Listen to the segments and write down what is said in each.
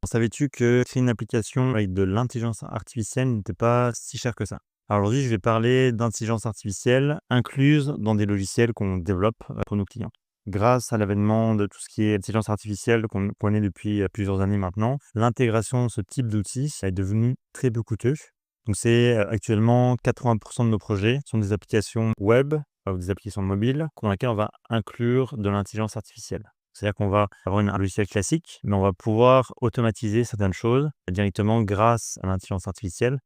Savais-tu que créer une application avec de l'intelligence artificielle n'était pas si cher que ça? Alors aujourd'hui, je vais parler d'intelligence artificielle incluse dans des logiciels qu'on développe pour nos clients. Grâce à l'avènement de tout ce qui est intelligence artificielle qu'on connaît depuis plusieurs années maintenant, l'intégration de ce type d'outils ça est devenu très peu coûteux. Donc c'est actuellement 80% de nos projets sont des applications web ou des applications mobiles dans lesquelles on va inclure de l'intelligence artificielle. C'est-à-dire qu'on va avoir un logiciel classique, mais on va pouvoir automatiser certaines choses directement grâce à l'intelligence artificielle.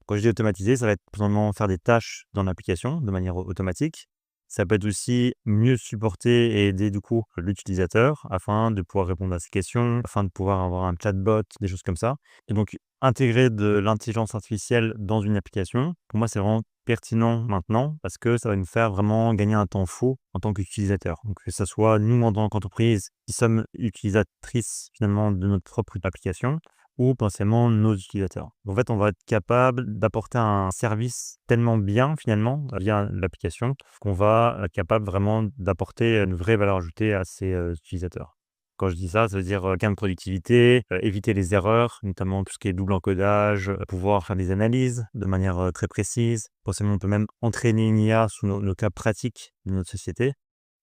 Quand je dis automatiser, ça va être simplement faire des tâches dans l'application de manière automatique. Ça peut être aussi mieux supporter et aider du coup l'utilisateur afin de pouvoir répondre à ses questions, afin de pouvoir avoir un chatbot, des choses comme ça. Et donc, intégrer de l'intelligence artificielle dans une application, pour moi, c'est vraiment pertinent maintenant parce que ça va nous faire vraiment gagner un temps fou en tant qu'utilisateur. Donc, que ce soit nous en tant qu'entreprise qui sommes utilisatrices finalement de notre propre application ou potentiellement nos utilisateurs. En fait, on va être capable d'apporter un service tellement bien finalement via l'application qu'on va être capable vraiment d'apporter une vraie valeur ajoutée à ses utilisateurs. Quand je dis ça, ça veut dire gain de productivité, éviter les erreurs, notamment tout ce qui est double encodage, pouvoir faire des analyses de manière très précise. Potentiellement, on peut même entraîner une IA sous nos cas pratiques de notre société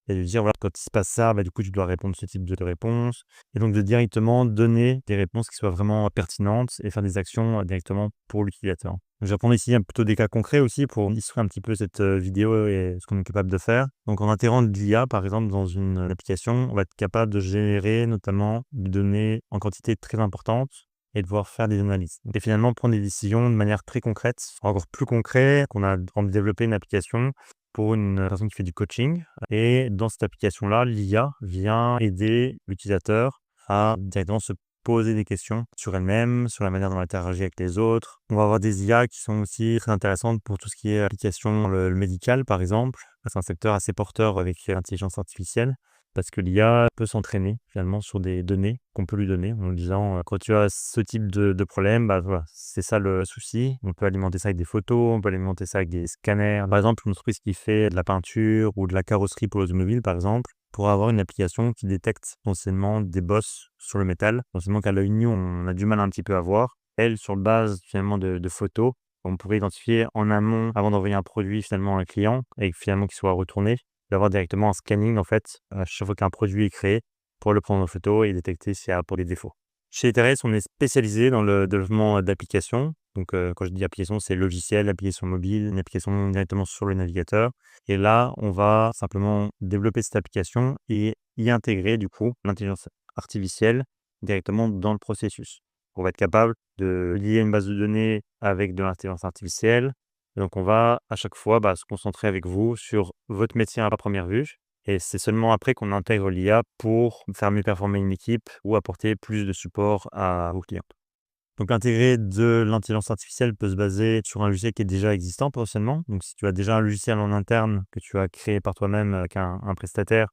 et de dire, voilà, quand il se passe ça, du coup, tu dois répondre ce type de réponse. Et donc, de directement donner des réponses qui soient vraiment pertinentes et faire des actions directement pour l'utilisateur. Donc, je vais prendre ici plutôt des cas concrets aussi pour illustrer un petit peu cette vidéo et ce qu'on est capable de faire. Donc, en intégrant de l'IA, par exemple, dans une application, on va être capable de générer notamment des données en quantité très importante et de pouvoir faire des analyses. Et finalement, prendre des décisions de manière très concrète, encore plus concret, qu'on a envie de développer une application pour une personne qui fait du coaching. Et dans cette application-là, l'IA vient aider l'utilisateur à directement se poser des questions sur elle-même, sur la manière dont elle interagit avec les autres. On va avoir des IA qui sont aussi très intéressantes pour tout ce qui est application dans le médical, par exemple. C'est un secteur assez porteur avec l'intelligence artificielle parce que l'IA peut s'entraîner finalement sur des données qu'on peut lui donner en lui disant quand tu as ce type de problème, voilà, c'est ça le souci. On peut alimenter ça avec des photos, on peut alimenter ça avec des scanners. Par exemple, une entreprise qui fait de la peinture ou de la carrosserie pour l'automobile, par exemple, pour avoir une application qui détecte potentiellement des bosses sur le métal, potentiellement qu'à l'œil nu, on a du mal un petit peu à voir. Elle, sur base finalement de photos, on pourrait identifier en amont, avant d'envoyer un produit finalement à un client, et finalement qu'il soit retourné, d'avoir directement un scanning en fait, à chaque fois qu'un produit est créé, pour le prendre en photo et détecter s'il y a pour des défauts. Chez Eteres, on est spécialisé dans le développement d'applications. Donc, quand je dis application, c'est logiciel, application mobile, une application directement sur le navigateur. Et là, on va simplement développer cette application et y intégrer du coup l'intelligence artificielle directement dans le processus. On va être capable de lier une base de données avec de l'intelligence artificielle. Donc, on va à chaque fois se concentrer avec vous sur votre métier à première vue. Et c'est seulement après qu'on intègre l'IA pour faire mieux performer une équipe ou apporter plus de support à vos clients. Donc intégrer de l'intelligence artificielle peut se baser sur un logiciel qui est déjà existant potentiellement. Donc si tu as déjà un logiciel en interne que tu as créé par toi-même avec un prestataire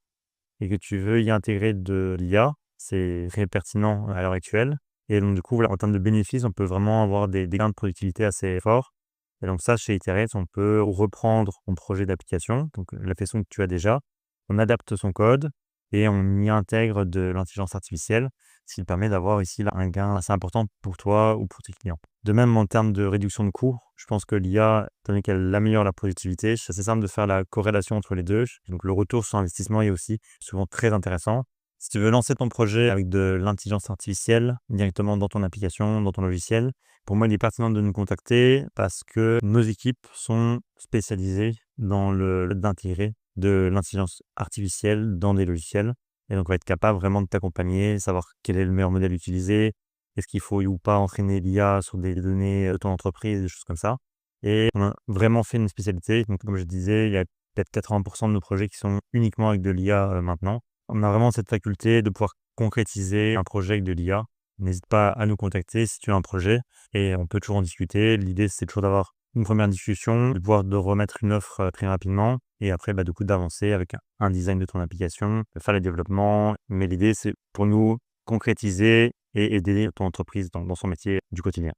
et que tu veux y intégrer de l'IA, c'est très pertinent à l'heure actuelle. Et donc du coup, voilà, en termes de bénéfices, on peut vraiment avoir des gains de productivité assez forts. Et donc ça, chez Iterate, on peut reprendre ton projet d'application, donc la façon que tu as déjà, on adapte son code et on y intègre de l'intelligence artificielle, ce qui permet d'avoir ici là, un gain assez important pour toi ou pour tes clients. De même, en termes de réduction de coûts, je pense que l'IA, étant donné qu'elle améliore la productivité, c'est assez simple de faire la corrélation entre les deux. Donc le retour sur investissement est aussi souvent très intéressant. Si tu veux lancer ton projet avec de l'intelligence artificielle directement dans ton application, dans ton logiciel, pour moi, il est pertinent de nous contacter parce que nos équipes sont spécialisées dans d'intégrer de l'intelligence artificielle dans des logiciels. Et donc, on va être capable vraiment de t'accompagner, savoir quel est le meilleur modèle utilisé, est-ce qu'il faut ou pas entraîner l'IA sur des données de ton entreprise, des choses comme ça. Et on a vraiment fait une spécialité. Donc, comme je disais, il y a peut-être 80% de nos projets qui sont uniquement avec de l'IA maintenant. On a vraiment cette faculté de pouvoir concrétiser un projet avec de l'IA. N'hésite pas à nous contacter si tu as un projet et on peut toujours en discuter. L'idée, c'est toujours d'avoir une première discussion, de pouvoir de remettre une offre très rapidement et après, du coup, d'avancer avec un design de ton application, de faire le développement. Mais l'idée, c'est pour nous concrétiser et aider ton entreprise dans son métier du quotidien.